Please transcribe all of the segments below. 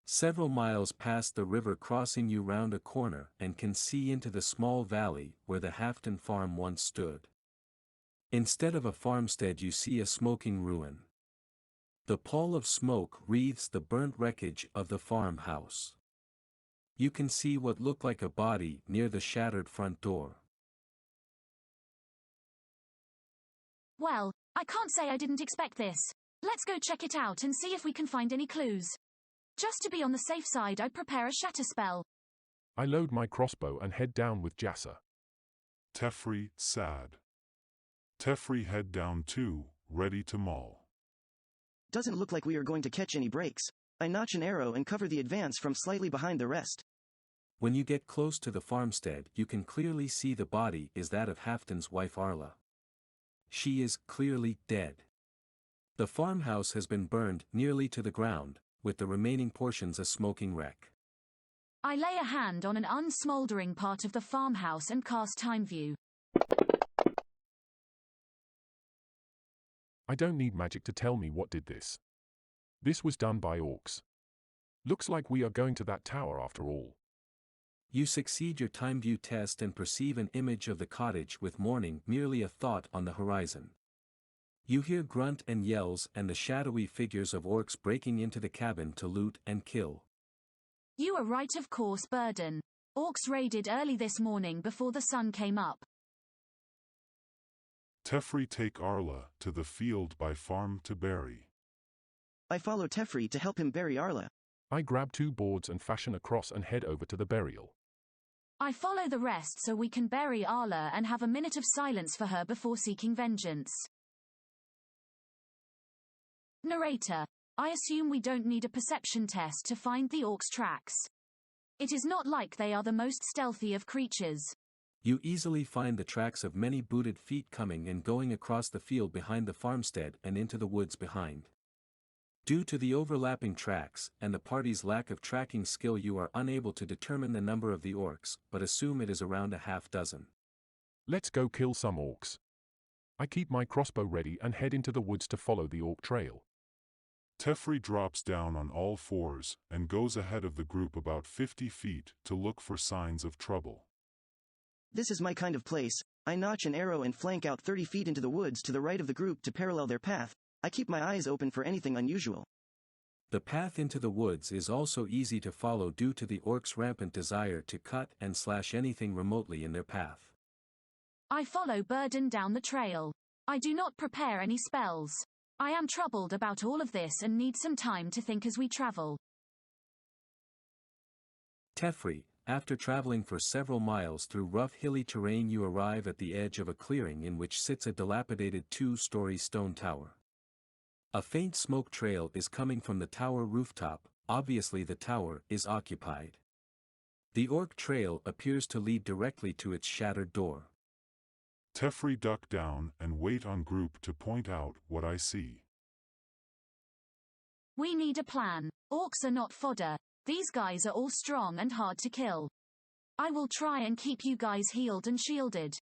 Several miles past the river crossing you round a corner and can see into the small valley where the Hafton farm once stood. Instead of a farmstead you see a smoking ruin. The pall of smoke wreathes the burnt wreckage of the farmhouse. You can see what looked like a body near the shattered front door. Well, I can't say I didn't expect this. Let's go check it out and see if we can find any clues. Just to be on the safe side, I'd prepare a shatter spell. I load my crossbow and head down with Jasser. Tefri, sad. Tefri head down too, ready to maul. Doesn't look like we are going to catch any breaks. I notch an arrow and cover the advance from slightly behind the rest. When you get close to the farmstead you can clearly see the body is that of Hafton's wife Arla. She is clearly dead. The farmhouse has been burned nearly to the ground, with the remaining portions a smoking wreck. I lay a hand on an unsmouldering part of the farmhouse and cast Time View. I don't need magic to tell me what did this. This was done by orcs. Looks like we are going to that tower after all. You succeed your time view test and perceive an image of the cottage with morning merely a thought on the horizon. You hear grunt and yells and the shadowy figures of orcs breaking into the cabin to loot and kill. You are right, of course, Burden. Orcs raided early this morning before the sun came up. Tefri take Arla to the field by farm to bury. I follow Tefri to help him bury Arla. I grab 2 boards and fashion a cross and head over to the burial. I follow the rest so we can bury Arla and have a minute of silence for her before seeking vengeance. Narrator. I assume we don't need a perception test to find the orcs' tracks. It is not like they are the most stealthy of creatures. You easily find the tracks of many booted feet coming and going across the field behind the farmstead and into the woods behind. Due to the overlapping tracks and the party's lack of tracking skill you are unable to determine the number of the orcs, but assume it is around a half dozen. Let's go kill some orcs. I keep my crossbow ready and head into the woods to follow the orc trail. Tefri drops down on all fours and goes ahead of the group about 50 feet to look for signs of trouble. This is my kind of place. I notch an arrow and flank out 30 feet into the woods to the right of the group to parallel their path. I keep my eyes open for anything unusual. The path into the woods is also easy to follow due to the orcs' rampant desire to cut and slash anything remotely in their path. I follow Burden down the trail. I do not prepare any spells. I am troubled about all of this and need some time to think as we travel. Tefri, after traveling for several miles through rough hilly terrain you arrive at the edge of a clearing in which sits a dilapidated 2-story stone tower. A faint smoke trail is coming from the tower rooftop, obviously the tower is occupied. The orc trail appears to lead directly to its shattered door. Tefri duck down and wait on group to point out what I see. We need a plan. Orcs are not fodder. These guys are all strong and hard to kill. I will try and keep you guys healed and shielded.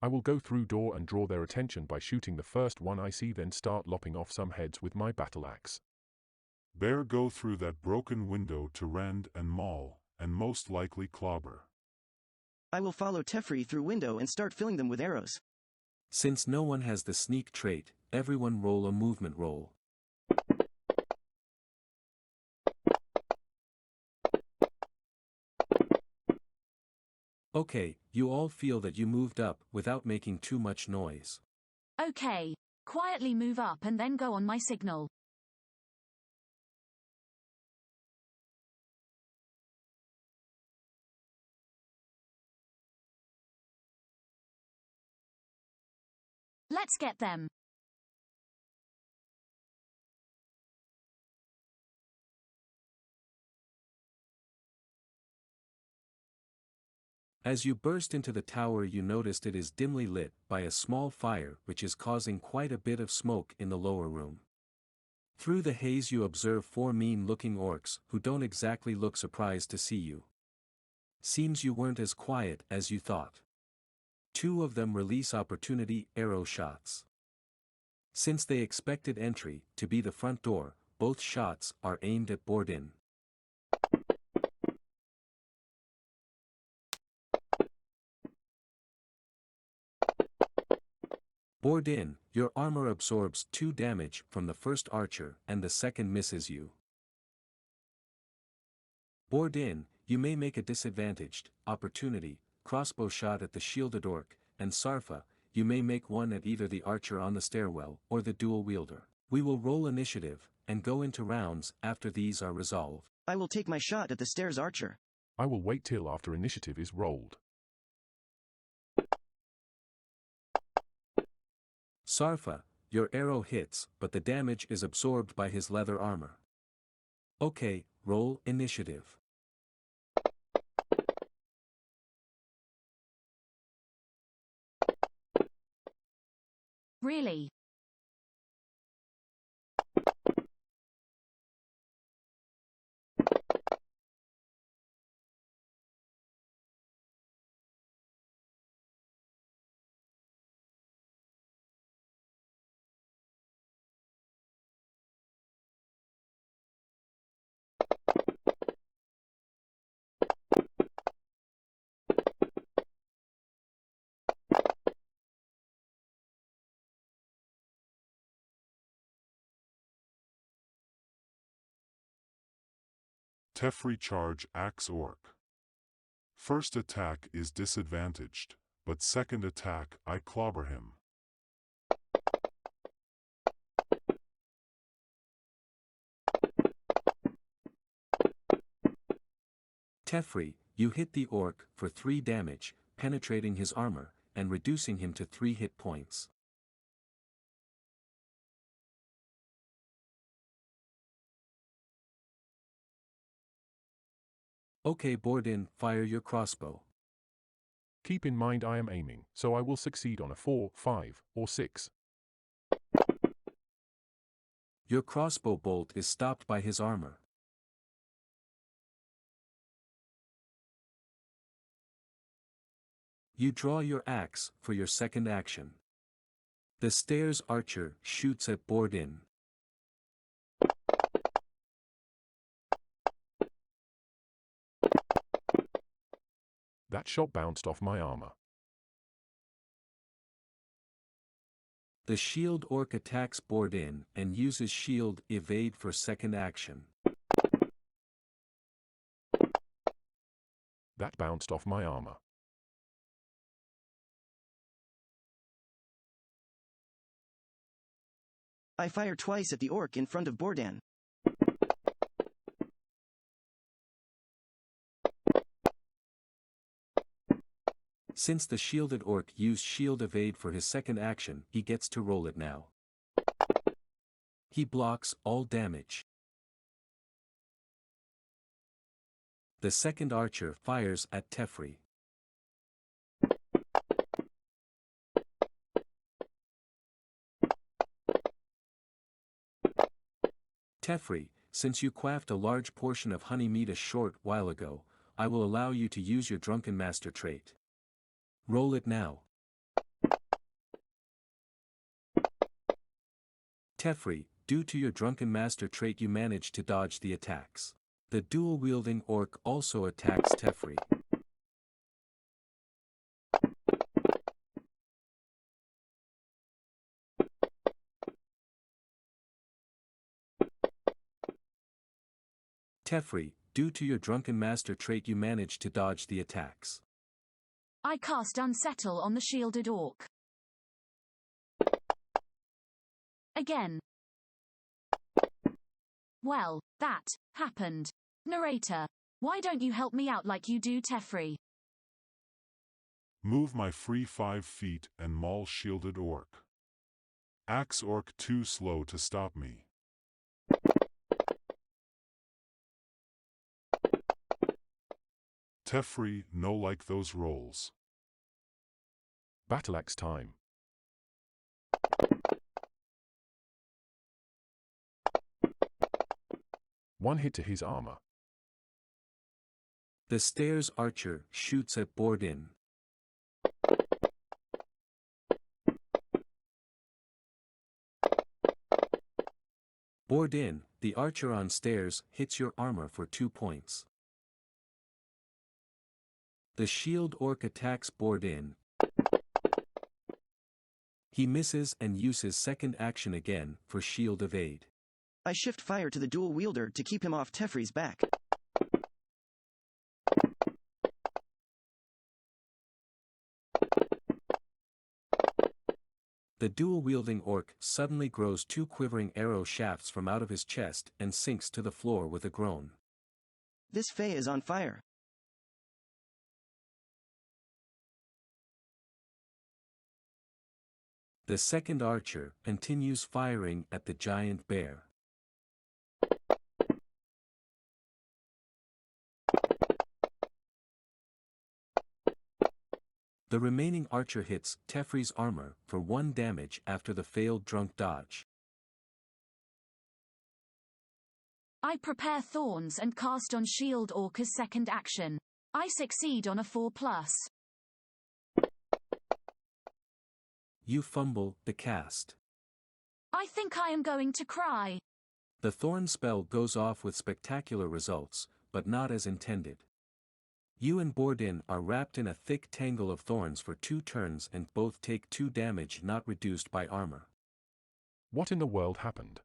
I will go through door and draw their attention by shooting the first one I see, then start lopping off some heads with my battle axe. Bear go through that broken window to rend and maul, and most likely clobber. I will follow Tefri through window and start filling them with arrows. Since no one has the sneak trait, everyone roll a movement roll. Okay, you all feel that you moved up without making too much noise. Okay. Quietly move up and then go on my signal. Let's get them. As you burst into the tower you noticed it is dimly lit by a small fire which is causing quite a bit of smoke in the lower room. Through the haze you observe 4 mean-looking orcs who don't exactly look surprised to see you. Seems you weren't as quiet as you thought. 2 of them release opportunity arrow shots. Since they expected entry to be the front door, both shots are aimed at Bordin. Bordin, your armor absorbs 2 damage from the first archer and the second misses you. Bordin, you may make a disadvantaged, opportunity, crossbow shot at the shielded orc, and Sarfa, you may make one at either the archer on the stairwell or the dual wielder. We will roll initiative, and go into rounds after these are resolved. I will take my shot at the stairs archer. I will wait till after initiative is rolled. Sarfa, your arrow hits, but the damage is absorbed by his leather armor. Okay, roll initiative. Really? Teferi charge axe orc. First attack is disadvantaged, but second attack I clobber him. Teferi, you hit the orc for 3 damage, penetrating his armor, and reducing him to 3 hit points. Okay, Bordin, fire your crossbow. Keep in mind I am aiming, so I will succeed on a 4, 5, or 6. Your crossbow bolt is stopped by his armor. You draw your axe for your second action. The stairs archer shoots at Bordin. That shot bounced off my armor. The shield orc attacks Bordin and uses shield evade for second action. That bounced off my armor. I fire twice at the orc in front of Bordin. Since the shielded orc used shield evade for his second action, he gets to roll it now. He blocks all damage. The second archer fires at Teferi. Teferi, since you quaffed a large portion of honey meat a short while ago, I will allow you to use your Drunken Master trait. Roll it now. Teferi, due to your Drunken Master trait you manage to dodge the attacks. The dual-wielding orc also attacks Teferi. Teferi, due to your Drunken Master trait you manage to dodge the attacks. I cast Unsettle on the shielded orc. Again. Well, that happened. Narrator, why don't you help me out like you do Teferi? Move my free 5 feet and maul shielded orc. Axe orc too slow to stop me. Teferi no like those rolls. Battle axe time. One hit to his armor. The stairs archer shoots at Bordin. Bordin, the archer on stairs, hits your armor for 2 points. The shield orc attacks Bordin. He misses and uses second action again for shield evade. I shift fire to the dual wielder to keep him off Teferi's back. The dual-wielding orc suddenly grows 2 quivering arrow shafts from out of his chest and sinks to the floor with a groan. This Fey is on fire. The second archer continues firing at the giant bear. The remaining archer hits Teferi's armor for 1 damage after the failed drunk dodge. I prepare thorns and cast on shield orc as second action. I succeed on a 4+. You fumble the cast. I think I am going to cry. The thorn spell goes off with spectacular results, but not as intended. You and Bordin are wrapped in a thick tangle of thorns for 2 turns and both take 2 damage not reduced by armor. What in the world happened?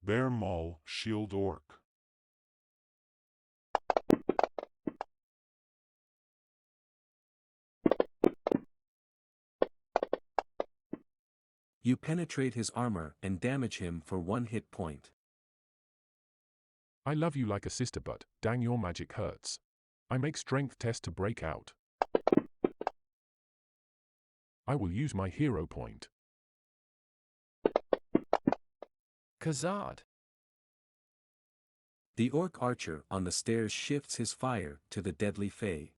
Bear Maul, Shield Orc. You penetrate his armor and damage him for 1 hit point. I love you like a sister, but dang, your magic hurts. I make strength test to break out. I will use my hero point. Khazad. The orc archer on the stairs shifts his fire to the deadly Fey.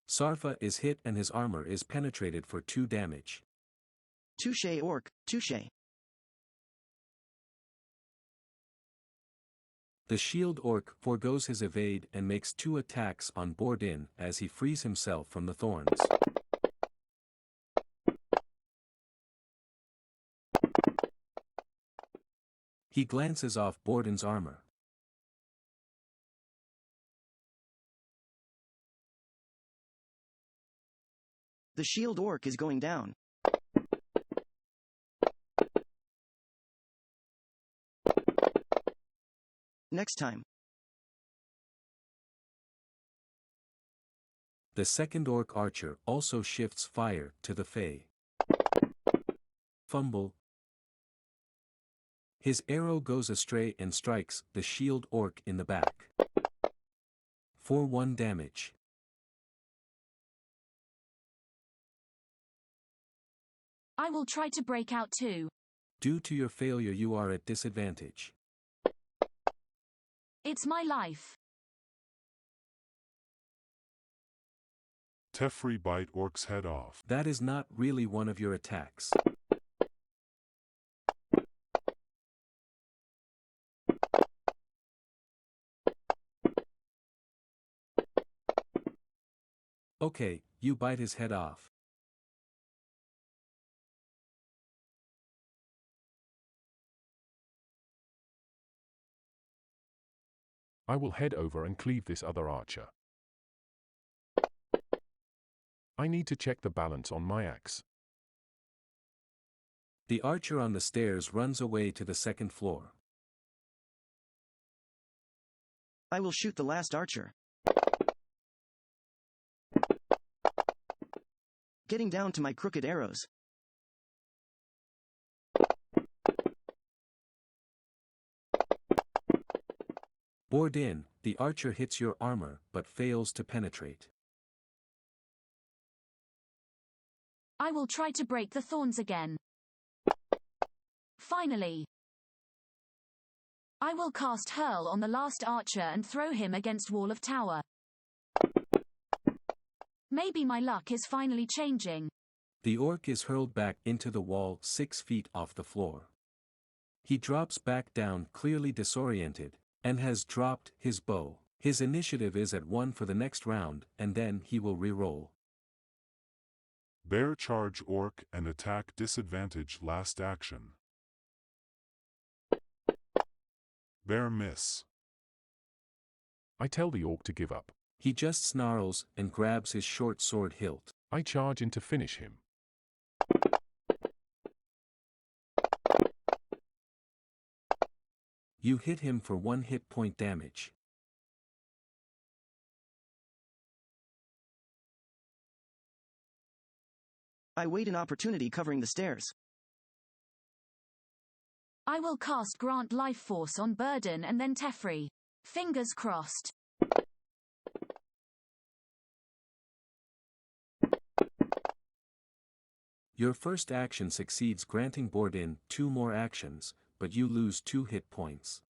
Sarfa is hit and his armor is penetrated for 2 damage. Touché orc, touché. The shield orc forgoes his evade and makes 2 attacks on Bordin as he frees himself from the thorns. He glances off Bordin's armor. The shield orc is going down. Next time. The second orc archer also shifts fire to the Fey. Fumble. His arrow goes astray and strikes the shield orc in the back. For 1 damage. I will try to break out too. Due to your failure, you are at disadvantage. It's my life. Teferi bite Orc's head off. That is not really one of your attacks. Okay, you bite his head off. I will head over and cleave this other archer. I need to check the balance on my axe. The archer on the stairs runs away to the 2nd floor. I will shoot the last archer. Getting down to my crooked arrows. Bordin, the archer hits your armor but fails to penetrate. I will try to break the thorns again. Finally. I will cast Hurl on the last archer and throw him against wall of tower. Maybe my luck is finally changing. The orc is hurled back into the wall 6 feet off the floor. He drops back down clearly disoriented, and has dropped his bow. His initiative is at 1 for the next round, and then he will re-roll. Bear charge orc and attack disadvantage last action. Bear miss. I tell the orc to give up. He just snarls and grabs his short sword hilt. I charge in to finish him. You hit him for 1 hit point damage. I wait an opportunity covering the stairs. I will cast Grant Life Force on Burden and then Teferi. Fingers crossed. Your first action succeeds granting Borden 2 more actions, but you lose 2 hit points.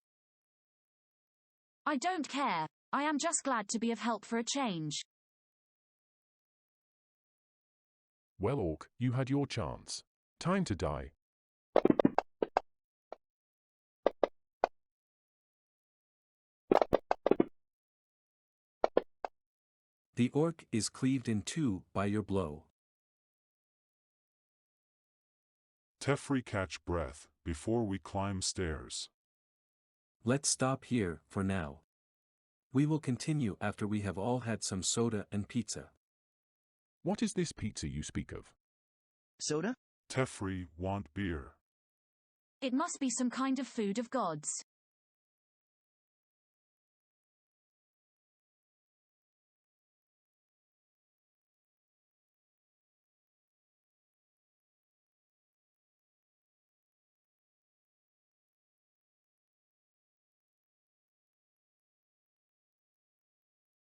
I don't care. I am just glad to be of help for a change. Well, orc, you had your chance. Time to die. The orc is cleaved in 2 by your blow. Teferi catch breath before we climb stairs. Let's stop here for now. We will continue after we have all had some soda and pizza. What is this pizza you speak of? Soda? Teferi want beer. It must be some kind of food of gods.